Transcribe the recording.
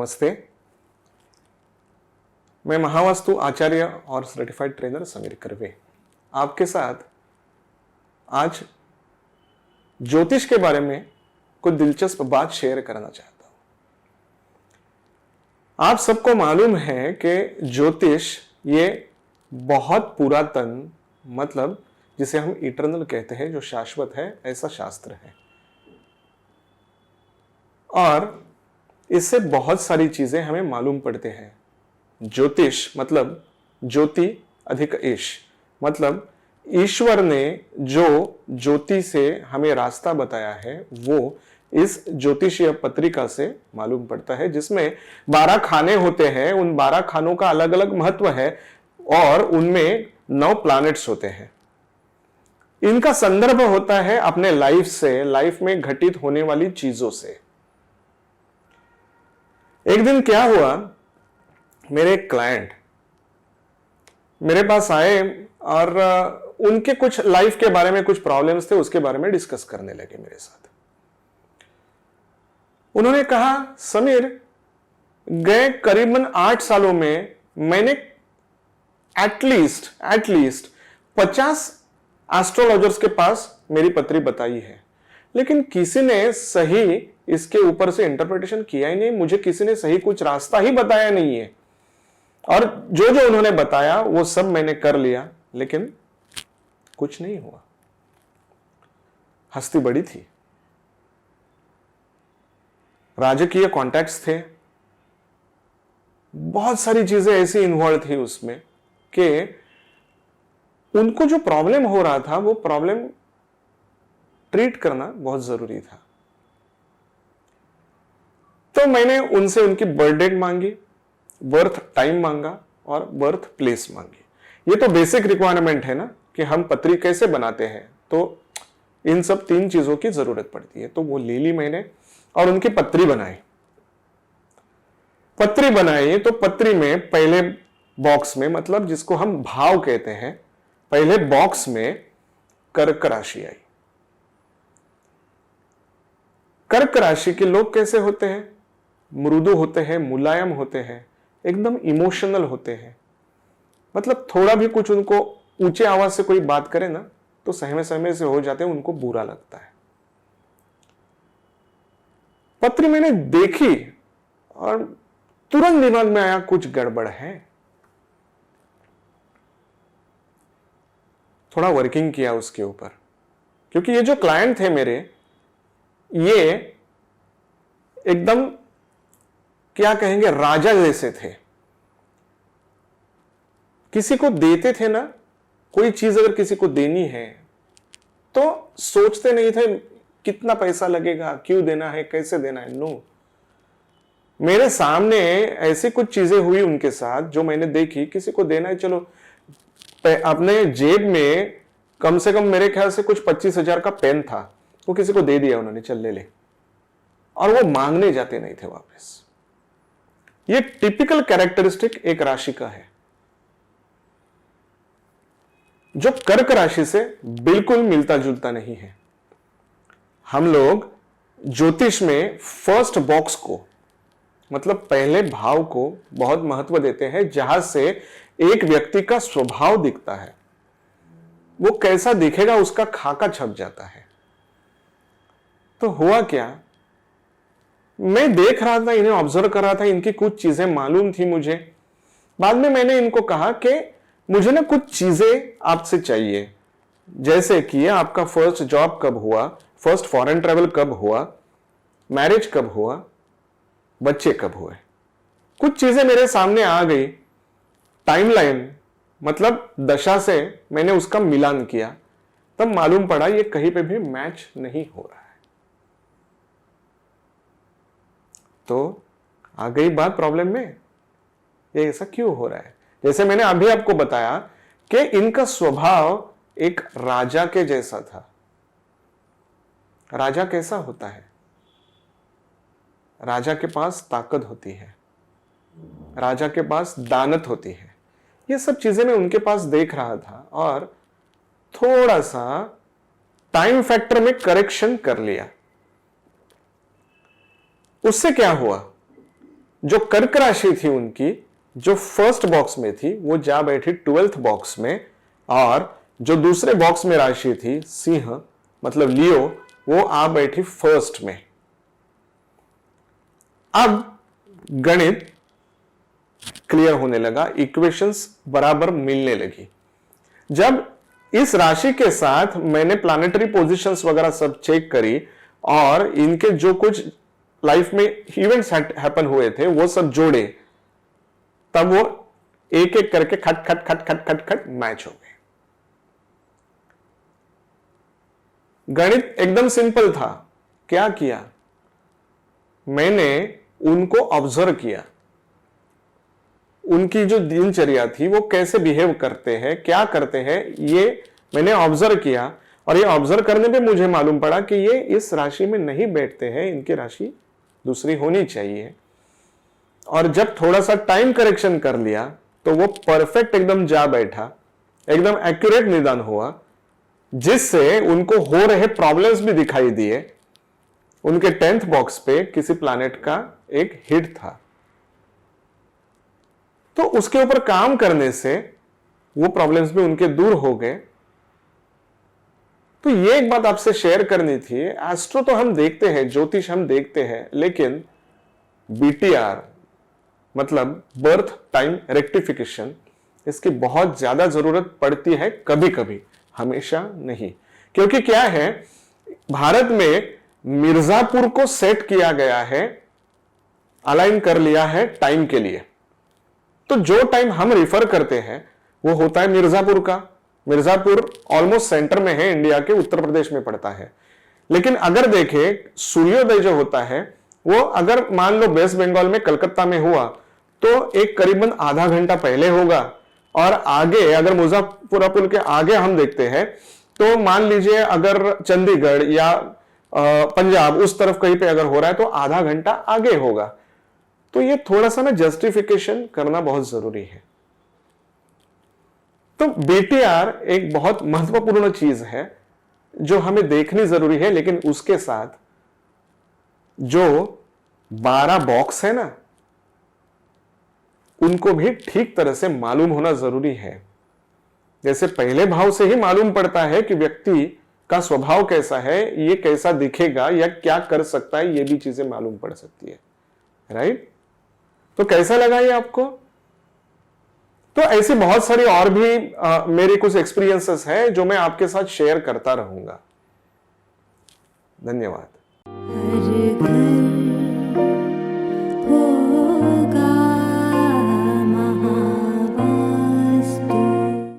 नमस्ते। मैं महावास्तु आचार्य और सर्टिफाइड ट्रेनर समीर कर्वे आपके साथ आज ज्योतिष के बारे में कुछ दिलचस्प बात शेयर करना चाहता हूं। आप सबको मालूम है कि ज्योतिष ये बहुत पुरातन मतलब जिसे हम इटर्नल कहते हैं, जो शाश्वत है, ऐसा शास्त्र है और इससे बहुत सारी चीजें हमें मालूम पड़ते हैं। ज्योतिष मतलब ज्योति अधिक ईश, मतलब ईश्वर ने जो ज्योति से हमें रास्ता बताया है वो इस ज्योतिषीय पत्रिका से मालूम पड़ता है, जिसमें 12 खाने होते हैं। उन 12 खानों का अलग अलग महत्व है और उनमें 9 प्लैनेट्स होते हैं। इनका संदर्भ होता है अपने लाइफ से, लाइफ में घटित होने वाली चीजों से। एक दिन क्या हुआ, मेरे क्लाइंट मेरे पास आए और उनके कुछ लाइफ के बारे में कुछ प्रॉब्लम्स थे, उसके बारे में डिस्कस करने लगे मेरे साथ। उन्होंने कहा, समीर, गए करीबन 8 सालों में मैंने एटलीस्ट 50 एस्ट्रोलॉजर्स के पास मेरी पत्री बताई है, लेकिन किसी ने सही इसके ऊपर से इंटरप्रिटेशन किया ही नहीं। मुझे किसी ने सही कुछ रास्ता ही बताया नहीं है और जो जो उन्होंने बताया वो सब मैंने कर लिया, लेकिन कुछ नहीं हुआ। हस्ती बड़ी थी, राजकीय कॉन्टैक्ट्स थे, बहुत सारी चीजें ऐसी इन्वॉल्व थी उसमें कि उनको जो प्रॉब्लम हो रहा था वो प्रॉब्लम ट्रीट करना बहुत जरूरी था। तो मैंने उनसे उनकी बर्थ डेट मांगी, बर्थ टाइम मांगा और बर्थ प्लेस मांगी। ये तो बेसिक रिक्वायरमेंट है ना कि हम पत्री कैसे बनाते हैं, तो इन सब 3 चीजों की जरूरत पड़ती है। तो वो ले ली मैंने और उनकी पत्री बनाई। पत्री बनाई तो पत्री में पहले बॉक्स में, मतलब जिसको हम भाव कहते हैं, पहले बॉक्स में कर्क राशि आई। कर्क राशि के लोग कैसे होते हैं? मृदु होते हैं, मुलायम होते हैं, एकदम इमोशनल होते हैं। मतलब थोड़ा भी कुछ उनको ऊंचे आवाज से कोई बात करे ना तो सहमे सहमे से हो जाते हैं, उनको बुरा लगता है। पत्री मैंने देखी और तुरंत दिमाग में आया कुछ गड़बड़ है। थोड़ा वर्किंग किया उसके ऊपर, क्योंकि ये जो क्लाइंट थे मेरे, ये एकदम क्या कहेंगे, राजा जैसे थे। किसी को देते थे ना, कोई चीज अगर किसी को देनी है तो सोचते नहीं थे कितना पैसा लगेगा, क्यों देना है, कैसे देना है। नो, मेरे सामने ऐसी कुछ चीजें हुई उनके साथ जो मैंने देखी। किसी को देना है, चलो अपने जेब में कम से कम मेरे ख्याल से कुछ 25,000 का पेन था, वो किसी को दे दिया उन्होंने, चल ले ले, और वो मांगने जाते नहीं थे वापस। ये टिपिकल कैरेक्टरिस्टिक एक राशि का है जो कर्क राशि से बिल्कुल मिलता जुलता नहीं है। हम लोग ज्योतिष में फर्स्ट बॉक्स को, मतलब पहले भाव को बहुत महत्व देते हैं, जहां से एक व्यक्ति का स्वभाव दिखता है। वो कैसा दिखेगा उसका खाका छप जाता है। तो हुआ क्या, मैं देख रहा था, इन्हें ऑब्जर्व कर रहा था, इनकी कुछ चीजें मालूम थी मुझे। बाद में मैंने इनको कहा कि मुझे ना कुछ चीजें आपसे चाहिए, जैसे कि आपका फर्स्ट जॉब कब हुआ, फर्स्ट फॉरेन ट्रेवल कब हुआ, मैरिज कब हुआ, बच्चे कब हुए। कुछ चीजें मेरे सामने आ गई। टाइमलाइन मतलब दशा से मैंने उसका मिलान किया, तब मालूम पड़ा ये कहीं पे भी मैच नहीं हो रहा है। तो आ गई बात प्रॉब्लम में, ये ऐसा क्यों हो रहा है। जैसे मैंने अभी आपको बताया कि इनका स्वभाव एक राजा के जैसा था। राजा कैसा होता है? राजा के पास ताकत होती है, राजा के पास दानत होती है। ये सब चीजें मैं उनके पास देख रहा था और थोड़ा सा टाइम फैक्टर में करेक्शन कर लिया। उससे क्या हुआ, जो कर्क राशि थी उनकी जो फर्स्ट बॉक्स में थी वो जा बैठी 12th बॉक्स में, और जो दूसरे बॉक्स में राशि थी सिंह मतलब लियो वो आ बैठी फर्स्ट में। अब गणित क्लियर होने लगा, इक्वेशंस बराबर मिलने लगी। जब इस राशि के साथ मैंने प्लैनेटरी पोजीशंस वगैरह सब चेक करी और इनके जो कुछ लाइफ में इवेंट्स हैपन हुए थे वो सब जोड़े, तब वो एक एक करके खट खट खट खट खट खट मैच हो गए। गणित एकदम सिंपल था। क्या किया? मैंने उनको ऑब्जर्व किया, उनकी जो दिनचर्या थी वो कैसे बिहेव करते हैं, क्या करते हैं, ये मैंने ऑब्जर्व किया। और ये ऑब्जर्व करने पे मुझे मालूम पड़ा कि ये इस राशि में नहीं बैठते हैं, इनकी राशि दूसरी होनी चाहिए। और जब थोड़ा सा टाइम करेक्शन कर लिया तो वो परफेक्ट एकदम जा बैठा, एकदम एक्यूरेट निदान हुआ, जिससे उनको हो रहे प्रॉब्लम्स भी दिखाई दिए। उनके 10th बॉक्स पे किसी प्लैनेट का एक हिट था, तो उसके ऊपर काम करने से वो प्रॉब्लम्स भी उनके दूर हो गए। तो ये एक बात आपसे शेयर करनी थी। एस्ट्रो तो हम देखते हैं, ज्योतिष हम देखते हैं, लेकिन बीटीआर मतलब बर्थ टाइम रेक्टिफिकेशन, इसकी बहुत ज्यादा जरूरत पड़ती है कभी कभी, हमेशा नहीं। क्योंकि क्या है, भारत में मिर्जापुर को सेट किया गया है, अलाइन कर लिया है टाइम के लिए। तो जो टाइम हम रिफर करते हैं वो होता है मिर्जापुर का। मिर्जापुर ऑलमोस्ट सेंटर में है, इंडिया के उत्तर प्रदेश में पड़ता है। लेकिन अगर देखें सूर्योदय जो होता है वो अगर मान लो वेस्ट बंगाल में कलकत्ता में हुआ तो एक करीबन आधा घंटा पहले होगा, और आगे अगर मुजफ्फरपुर के आगे हम देखते हैं तो मान लीजिए अगर चंडीगढ़ या पंजाब उस तरफ कहीं पे अगर हो रहा है तो आधा घंटा आगे होगा। तो ये थोड़ा सा ना जस्टिफिकेशन करना बहुत जरूरी है। तो बीटीआर एक बहुत महत्वपूर्ण चीज है जो हमें देखनी जरूरी है, लेकिन उसके साथ जो 12 बॉक्स है ना उनको भी ठीक तरह से मालूम होना जरूरी है। जैसे पहले भाव से ही मालूम पड़ता है कि व्यक्ति का स्वभाव कैसा है, ये कैसा दिखेगा या क्या कर सकता है, ये भी चीजें मालूम पड़ सकती है। राइट? तो कैसा लगा ये आपको? तो ऐसी बहुत सारी और भी मेरे कुछ एक्सपीरियंसेस हैं जो मैं आपके साथ शेयर करता रहूंगा। धन्यवाद।